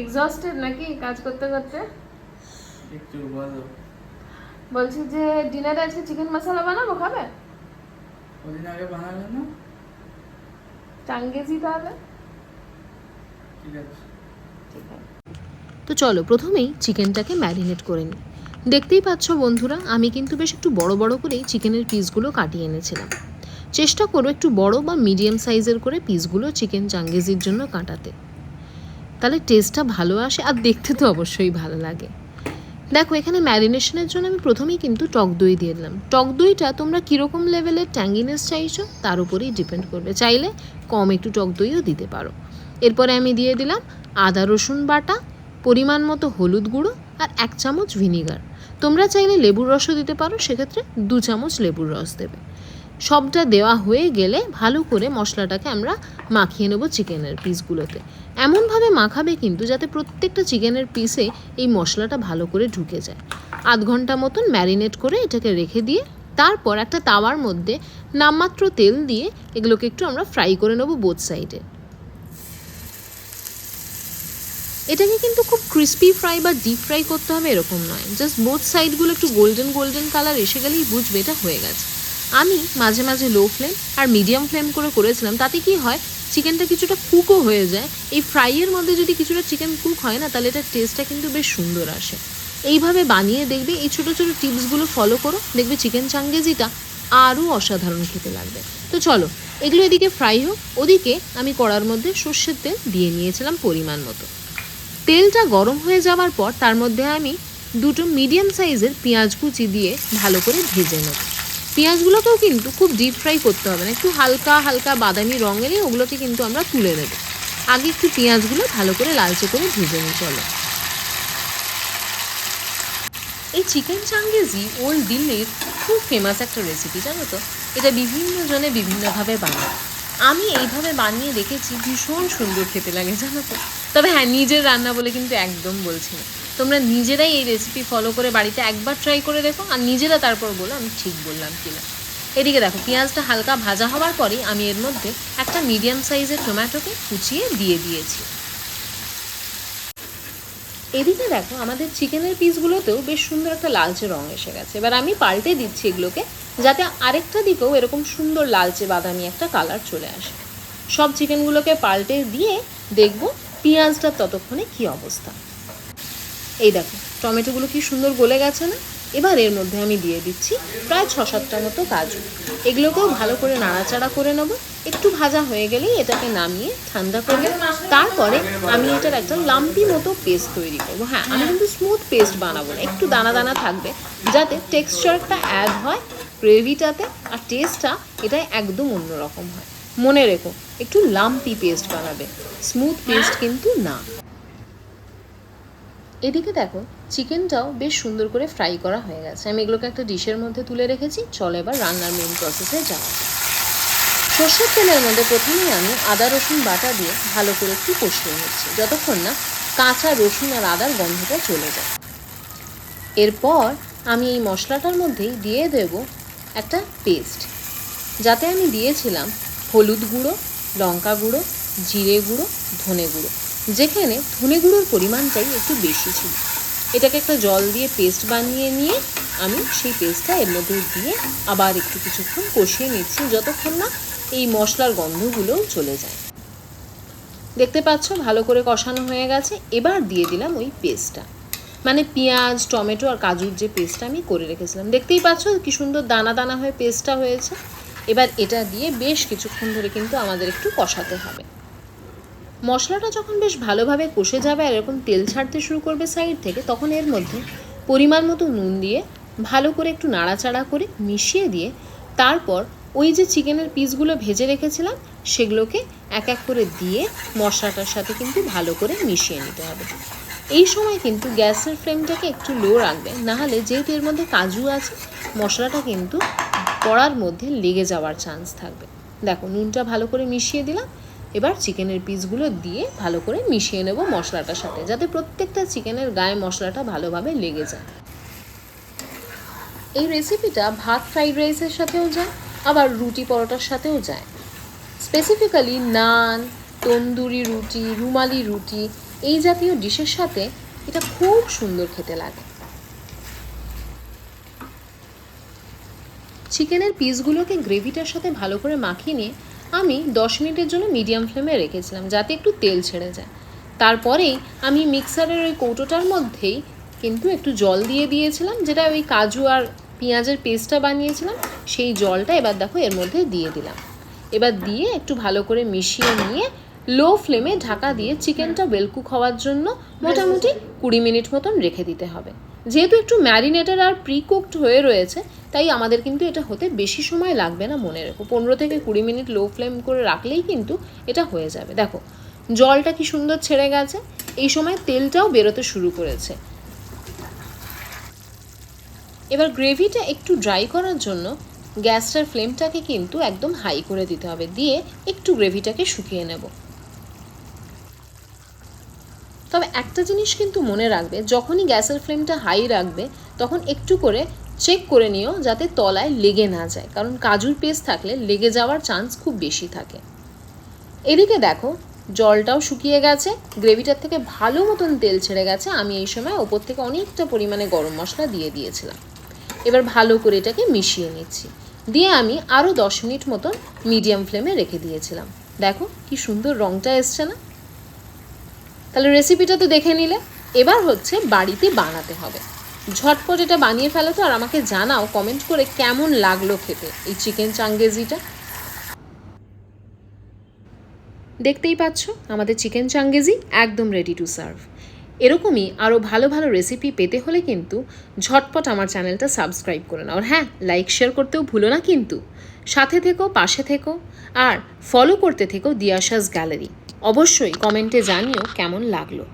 Exhausted নাকি কাজ করতে করতে? একটু বলো। বলছি যে ডিনারে আজকে চিকেন মশলা বানাবো, খাবে? ওদিন আগে বানালে না? চাঙ্গেজি তাহলে। ঠিক আছে। ঠিক আছে। তো চলো প্রথমেই চিকেনটাকে ম্যারিনেট করে নিই। দেখতেই পাচ্ছ বন্ধুরা, আমি কিন্তু বেশ একটু বড় বড় করেই চিকেনের পিসগুলো কাটিয়ে এনেছিলাম। চেষ্টা করো একটু বড় বা মিডিয়াম সাইজের করে পিসগুলো চিকেন চাঙ্গেজির জন্য কাটাতে, তাহলে টেস্টটা ভালো আসে আর দেখতে তো অবশ্যই ভালো লাগে। দেখো এখানে ম্যারিনেশনের জন্য আমি প্রথমেই কিন্তু টক দই দিয়ে দিলাম। টক দইটা তোমরা কীরকম লেভেলের ট্যাঙ্গিনেস চাইছো তার উপরেই ডিপেন্ড করবে, চাইলে কম একটু টক দইও দিতে পারো। এরপরে আমি দিয়ে দিলাম আদা রসুন বাটা, পরিমাণ মতো হলুদ গুঁড়ো আর 1 চামচ ভিনিগার। তোমরা চাইলে লেবুর রসও দিতে পারো, সেক্ষেত্রে 2 চামচ লেবুর রস দেবে। সবটা দেওয়া হয়ে গেলে ভালো করে মশলাটাকে আমরা মাখিয়ে নেব চিকেনের পিসগুলোতে। এমনভাবে মাখাবে কিন্তু যাতে প্রত্যেকটা চিকেনের পিসে এই মশলাটা ভালো করে ঢুকে যায়। আধ ঘন্টা মতন ম্যারিনেট করে এটাকে রেখে দিয়ে তারপর একটা তাওয়ার মধ্যে নামমাত্র তেল দিয়ে এগুলোকে একটু আমরা ফ্রাই করে নেব বোথ সাইডে। এটাকে কিন্তু খুব ক্রিস্পি ফ্রাই বা ডিপ ফ্রাই করতে হবে এরকম নয়, জাস্ট বোথ সাইডগুলো একটু গোল্ডেন গোল্ডেন কালার এসে গেলেই বুঝবে এটা হয়ে গেছে। আমি মাঝে মাঝে লো ফ্লেম আর মিডিয়াম ফ্লেম করে করেছিলাম, তাতে কি হয় চিকেনটা কিছুটা কুকও হয়ে যায়। এই ফ্রাইয়ের মধ্যে যদি কিছুটা চিকেন কুক হয় না, তাহলে এটার টেস্টটা কিন্তু বেশ সুন্দর আসে। এইভাবে বানিয়ে দেখবে, এই ছোটো ছোটো টিপসগুলো ফলো করো, দেখবে চিকেন চাঙ্গেজিটা আরও অসাধারণ খেতে লাগবে। তো চলো এগুলো এদিকে ফ্রাই হোক, ওদিকে আমি কড়ার মধ্যে সর্ষের তেল দিয়ে নিয়েছিলাম পরিমাণ মতো। তেলটা গরম হয়ে যাওয়ার পর তার মধ্যে আমি 2টো মিডিয়াম সাইজের পেঁয়াজ কুচি দিয়ে ভালো করে ভেজে নেব। পেঁয়াজগুলোকেও কিন্তু খুব ডিপ ফ্রাই করতে হবে না, একটু হালকা হালকা বাদামি রঙেরই ওগুলোকে কিন্তু আমরা তুলে নেব। আগে একটু পেঁয়াজগুলো ভালো করে লালচে করে ভেজে নিই। চলো, এই চিকেন চাঙ্গেজি ওল্ড দিল্লির খুব ফেমাস একটা রেসিপি, জানো তো? এটা বিভিন্ন জনে বিভিন্নভাবে বানায়। আমি এইভাবে বানিয়ে দেখেছি, ভীষণ সুন্দর খেতে লাগে, জানো তো? তবে হ্যাঁ, নিজের রান্না বলে কিন্তু একদম বলছি না। তোমরা নিজেরাই এই রেসিপি ফলো করে বাড়িতে একবার ট্রাই করে দেখো, আর নিজেরা তারপর বলো আমি ঠিক বললাম কিনা। এদিকে দেখো পেঁয়াজটা হালকা ভাজা হওয়ার পরেই আমি এর মধ্যে একটা মিডিয়াম সাইজের টমেটোকে কুচিয়ে দিয়ে দিয়েছি। এদিকে দেখো আমাদের চিকেনের পিসগুলোতেও বেশ সুন্দর একটা লালচে রঙ এসে গেছে। এবার আমি পাল্টে দিচ্ছি এগুলোকে, যাতে আরেকটা দিকেও এরকম সুন্দর লালচে বাদামি একটা কালার চলে আসে। সব চিকেনগুলোকে পাল্টে দিয়ে দেখব পেঁয়াজটার ততক্ষণে কি অবস্থা। এই দেখো টমেটোগুলো কি সুন্দর গলে গেছে না? এবার এর মধ্যে আমি দিয়ে দিচ্ছি প্রায় 6-7টা মতো কাজু। এগুলোকেও ভালো করে নাড়াচাড়া করে নেব। একটু ভাজা হয়ে গেলেই এটাকে নামিয়ে ঠান্ডা করব। তারপরে আমি এটার একটা লাম্পি মতো পেস্ট তৈরি করব। হ্যাঁ, আমি কিন্তু স্মুথ পেস্ট বানাবো না, একটু দানা দানা থাকবে, যাতে টেক্সচারটা অ্যাড হয় গ্রেভিটাতে, আর টেস্টটা এটা একদম অন্যরকম হয়। মনে রেখো, একটু লাম্পি পেস্ট বানাবে, স্মুথ পেস্ট কিন্তু না। এদিকে দেখো চিকেনটাও বেশ সুন্দর করে ফ্রাই করা হয়ে গেছে। আমি এগুলোকে একটা ডিশের মধ্যে তুলে রেখেছি। চলো এবার রান্নার মেন প্রসেসে যাওয়া যাক। সর্ষের তেলের মধ্যে প্রথমেই আমি আদা রসুন বাটা দিয়ে ভালো করে একটু কষিয়ে নিচ্ছি, যতক্ষণ না কাঁচা রসুন আর আদার গন্ধটা চলে যায়। এরপর আমি এই মশলাটার মধ্যেই দিয়ে দেব একটা পেস্ট, যাতে আমি দিয়েছিলাম হলুদ গুঁড়ো, লঙ্কা গুঁড়ো, জিরে গুঁড়ো, ধনে গুঁড়ো, যেখানে ধনে গুঁড়োর পরিমাণটাই একটু বেশি ছিল। এটাকে একটা জল দিয়ে পেস্ট বানিয়ে নিয়ে আমি সেই পেস্টটা এর মধ্যে দিয়ে আবার একটু কিছুক্ষণ কষিয়ে নিচ্ছি, যতক্ষণ না এই মশলার গন্ধগুলোও চলে যায়। দেখতে পাচ্ছ ভালো করে কষানো হয়ে গেছে। এবার দিয়ে দিলাম ওই পেস্টটা, মানে পেঁয়াজ টমেটো আর কাজুর যে পেস্টটা আমি করে রেখেছিলাম। দেখতেই পাচ্ছ কি সুন্দর দানা দানা হয়ে পেস্টটা হয়েছে। এবার এটা দিয়ে বেশ কিছুক্ষণ ধরে কিন্তু আমাদের একটু কষাতে হবে। মশলাটা যখন বেশ ভালোভাবে কষে যাবে আর এরকম তেল ছাড়তে শুরু করবে সাইড থেকে, তখন এর মধ্যে পরিমাণ মতো নুন দিয়ে ভালো করে একটু নাড়াচাড়া করে মিশিয়ে দিয়ে তারপর ওই যে চিকেনের পিসগুলো ভেজে রেখেছিলাম সেগুলোকে এক এক করে দিয়ে মশলাটার সাথে কিন্তু ভালো করে মিশিয়ে নিতে হবে। এই সময় কিন্তু গ্যাসের ফ্লেমটাকে একটু লো রাখবে, নাহলে যেহেতু এর মধ্যে কাজু আছে মশলাটা কিন্তু কড়ার মধ্যে লেগে যাওয়ার চান্স থাকবে। দেখো নুনটা ভালো করে মিশিয়ে দিলাম। এবার চিকেনের পিসগুলো দিয়ে ভালো করে মিশিয়ে নেব মশলাটার সাথে, যাতে প্রত্যেকটা চিকেনের গায়ে মশলাটা ভালোভাবে লেগে যায়। এই রেসিপিটা ভাত ফ্রাইড রাইসের সাথেও যায়, আবার রুটি পরোটার সাথেও যায়। স্পেসিফিক্যালি নান, তন্দুরি রুটি, রুমালি রুটি এই জাতীয় ডিশের সাথে এটা খুব সুন্দর খেতে লাগে। চিকেনের পিসগুলোকে গ্রেভিটার সাথে ভালো করে মাখিয়ে নিয়ে আমি 10 মিনিটের জন্য মিডিয়াম ফ্লেমে রেখেছিলাম যাতে একটু তেল ছেড়ে যায়। তারপরেই আমি মিক্সারের ওই কৌটোটার মধ্যেই কিন্তু একটু জল দিয়ে দিয়েছিলাম, যেটা ওই কাজু আর পেঁয়াজের পেস্টটা বানিয়েছিলাম সেই জলটা এবার দেখো এর মধ্যে দিয়ে দিলাম। এবার দিয়ে একটু ভালো করে মিশিয়ে নিয়ে লো ফ্লেমে ঢাকা দিয়ে চিকেনটা ওয়েল কুক হওয়ার জন্য মোটামুটি 20 মিনিট মতন রেখে দিতে হবে। যেহেতু একটু ম্যারিনেটেড আর প্রি কুকড হয়ে রয়েছে তাই আমাদের কিন্তু এটা হতে বেশি সময় লাগবে না, মনে রেখো 15 থেকে 20 মিনিট লো ফ্লেম করে রাখলেই কিন্তু এটা হয়ে যাবে। দেখো জলটা কি সুন্দর ছেড়ে গেছে, এই সময় তেলটাও বেরোতে শুরু করেছে। এবার গ্রেভিটা একটু ড্রাই করার জন্য গ্যাসটার ফ্লেমটাকে কিন্তু একদম হাই করে দিতে হবে, দিয়ে একটু গ্রেভিটাকে শুকিয়ে নেব। তবে একটা জিনিস কিন্তু মনে রাখবে, যখনই গ্যাসের ফ্লেমটা হাই রাখবে তখন একটু করে চেক করে নিও যাতে তলায় লেগে না যায়, কারণ কাজুর পেস্ট থাকলে লেগে যাওয়ার চান্স খুব বেশি থাকে। এদিকে দেখো জলটাও শুকিয়ে গেছে, গ্রেভিটার থেকে ভালো মতন তেল ছেড়ে গেছে। আমি এই সময় ওপর থেকে অনেকটা পরিমাণে গরম মশলা দিয়ে দিয়েছিলাম। এবার ভালো করে এটাকে মিশিয়ে নিচ্ছি, দিয়ে আমি আরও 10 মিনিট মতন মিডিয়াম ফ্লেমে রেখে দিয়েছিলাম। দেখো কি সুন্দর রঙটা এসছে না? তাহলে রেসিপিটা তো দেখে নিলে, এবার হচ্ছে বাড়িতে বানাতে হবে। ঝটপট এটা বানিয়ে ফেলো তো, আর আমাকে জানাও কমেন্ট করে কেমন লাগলো খেতে এই চিকেন চাঙ্গেজিটা। দেখতেই পাচ্ছ আমাদের চিকেন চাঙ্গেজি একদম রেডি টু সার্ভ। এরকমই আরও ভালো ভালো রেসিপি পেতে হলে কিন্তু ঝটপট আমার চ্যানেলটা সাবস্ক্রাইব করে নাও, আর হ্যাঁ লাইক শেয়ার করতেও ভুলো না কিন্তু। সাথে থেকো, পাশে থেকো, আর ফলো করতে থেকো দিয়াশাস গ্যালারি। অবশ্যই কমেন্টে জানিও কেমন লাগলো।